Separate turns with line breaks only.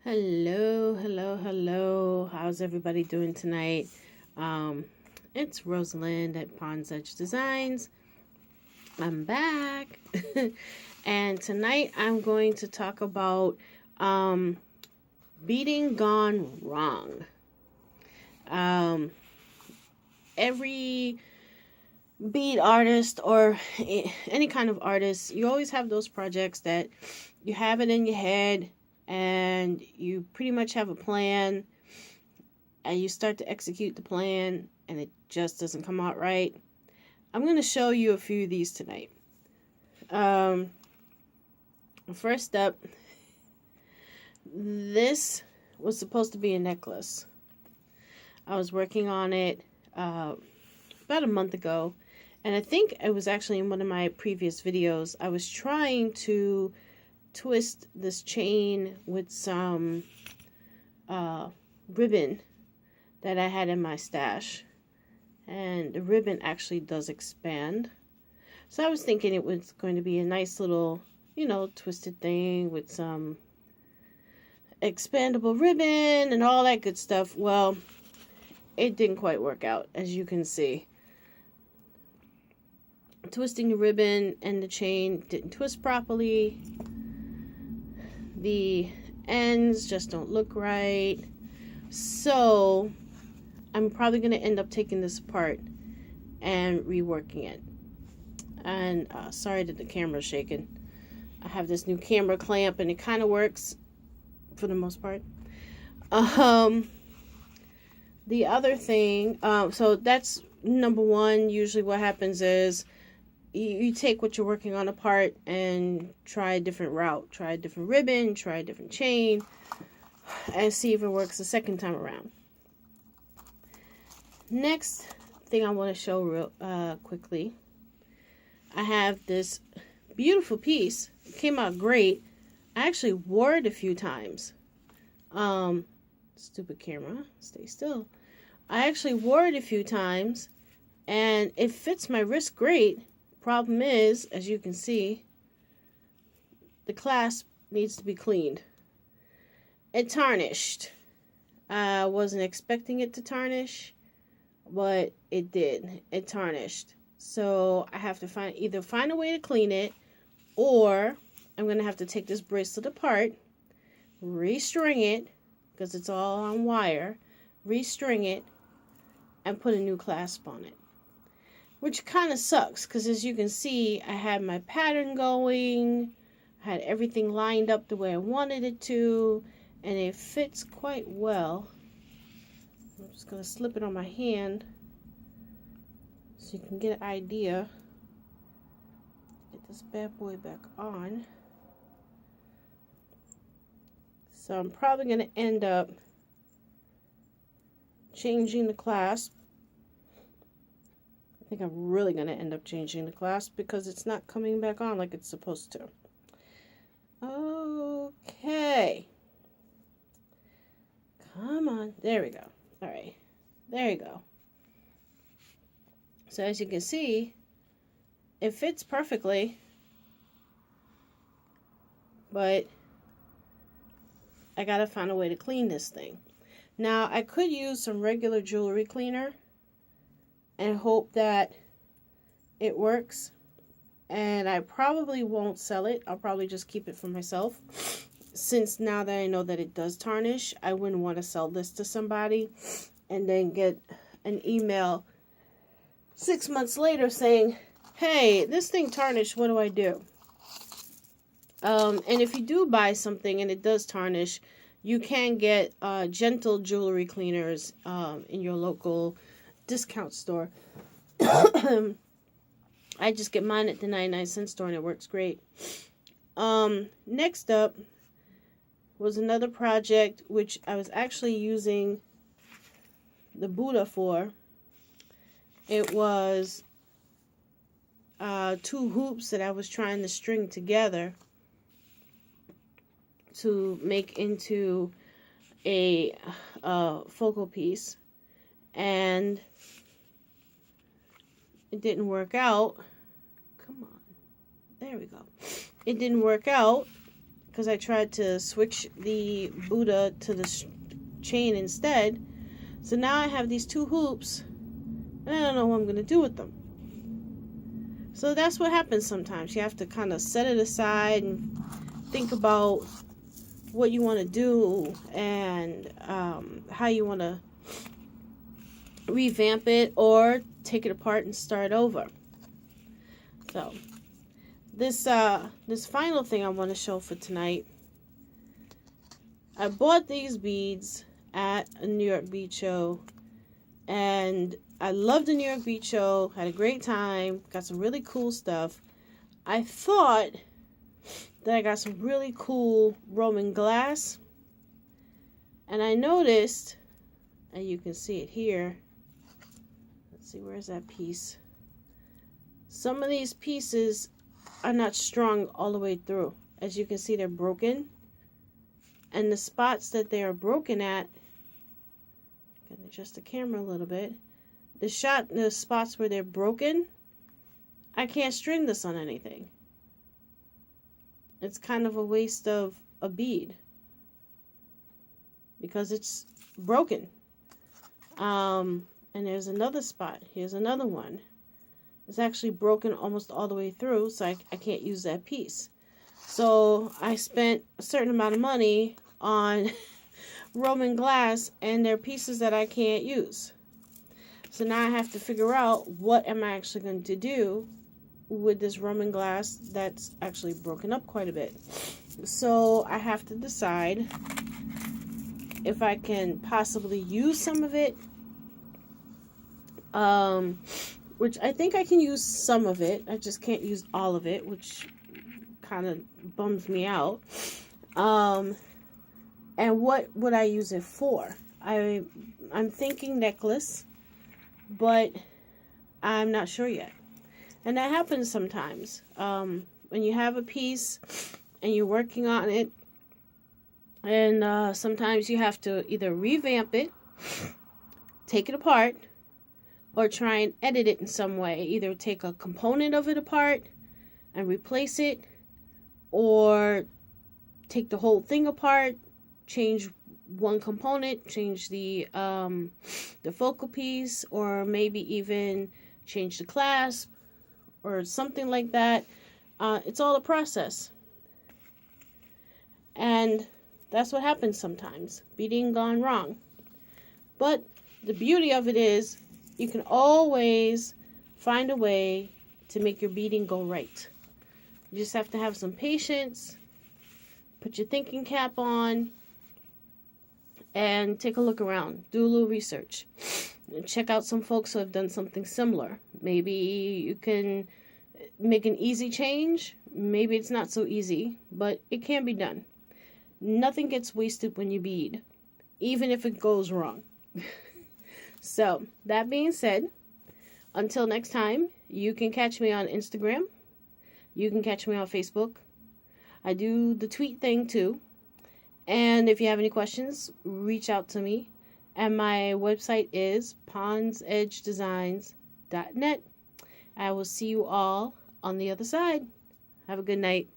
Hello, hello, hello. How's everybody doing tonight? It's Rosalind at Pond's Edge Designs. I'm back. And tonight I'm going to talk about beading gone wrong. Every bead artist or any kind of artist, you always have those projects that you have it in your head and you pretty much have a plan and you start to execute the plan and it just doesn't come out right. I'm going to show you a few of these tonight. First up, this was supposed to be a necklace. I was working on it about a month ago, and I think it was actually in one of my previous videos. I was trying to twist this chain with some ribbon that I had in my stash, and the ribbon actually does expand. So I was thinking it was going to be a nice little, twisted thing with some expandable ribbon and all that good stuff. Well, it didn't quite work out, as you can see. Twisting the ribbon and the chain didn't twist properly. The ends just don't look right. So I'm probably going to end up taking this apart and reworking it. And sorry that the camera's shaking. I have this new camera clamp and it kind of works for the most part. The other thing, so that's number one. Usually what happens is you take what you're working on apart and try a different route. Try a different ribbon, try a different chain, and see if it works the second time around. Next thing I want to show real quickly. I have this beautiful piece. It came out great. I actually wore it a few times. Stupid camera, stay still. I actually wore it a few times and it fits my wrist great. Problem is, as you can see, the clasp needs to be cleaned. It tarnished. I wasn't expecting it to tarnish, but it did. It tarnished. So I have to either find a way to clean it, or I'm going to have to take this bracelet apart, restring it, because it's all on wire, restring it, and put a new clasp on it. Which kind of sucks, because as you can see, I had my pattern going, I had everything lined up the way I wanted it to, and it fits quite well. I'm just going to slip it on my hand so you can get an idea. Get this bad boy back on. So I'm probably going to end up changing the clasp. I think I'm really going to end up changing the clasp because it's not coming back on like it's supposed to. Okay. Come on. There we go. All right. There you go. So as you can see, it fits perfectly, but I gotta find a way to clean this thing. Now, I could use some regular jewelry cleaner and hope that it works, and I probably won't sell it. I'll probably just keep it for myself, since now that I know that it does tarnish, I wouldn't want to sell this to somebody and then get an email 6 months later saying, hey, this thing tarnished, what do I do? And if you do buy something and it does tarnish, you can get gentle jewelry cleaners in your local discount store. I just get mine at the 99-cent store and it works great. Next up was another project which I was actually using the Buddha for. It was 2 hoops that I was trying to string together to make into a focal piece, and it didn't work out. Come on, there we go. It didn't work out because I tried to switch the Buddha to the chain instead. So now I have these 2 hoops, and I don't know what I'm going to do with them. So that's what happens sometimes. You have to kind of set it aside and think about what you want to do and how you want to revamp it or take it apart and start over. So this final thing I want to show for tonight, I bought these beads at a New York bead show, and I loved the New York bead show, had a great time, got some really cool stuff. I thought that I got some really cool Roman glass, and I noticed, and you can see it here, let's see, where's that piece? Some of these pieces are not strung all the way through. As you can see, they're broken, and the spots that they are broken at, I'm gonna adjust the camera a little bit, the spots where they're broken, I can't string this on anything. It's kind of a waste of a bead because it's broken. And there's another spot. Here's another one. It's actually broken almost all the way through, so I can't use that piece. So I spent a certain amount of money on Roman glass, and they're pieces that I can't use. So now I have to figure out what am I actually going to do with this Roman glass that's actually broken up quite a bit. So I have to decide if I can possibly use some of it, which I think I can use some of it. I just can't use all of it, which kind of bums me out. And what would I use it for? I'm thinking necklace, but I'm not sure yet. And that happens sometimes. When you have a piece and you're working on it, and sometimes you have to either revamp it, take it apart, or try and edit it in some way. Either take a component of it apart and replace it, or take the whole thing apart, change one component, change the focal piece, or maybe even change the clasp or something like that. It's all a process, and that's what happens sometimes. Beading gone wrong. But the beauty of it is you can always find a way to make your beading go right. You just have to have some patience, put your thinking cap on, and take a look around. Do a little research. Check out some folks who have done something similar. Maybe you can make an easy change. Maybe it's not so easy, but it can be done. Nothing gets wasted when you bead, even if it goes wrong. So, that being said, until next time, you can catch me on Instagram. You can catch me on Facebook. I do the tweet thing too. And if you have any questions, reach out to me. And my website is pondsedgedesigns.net. I will see you all on the other side. Have a good night.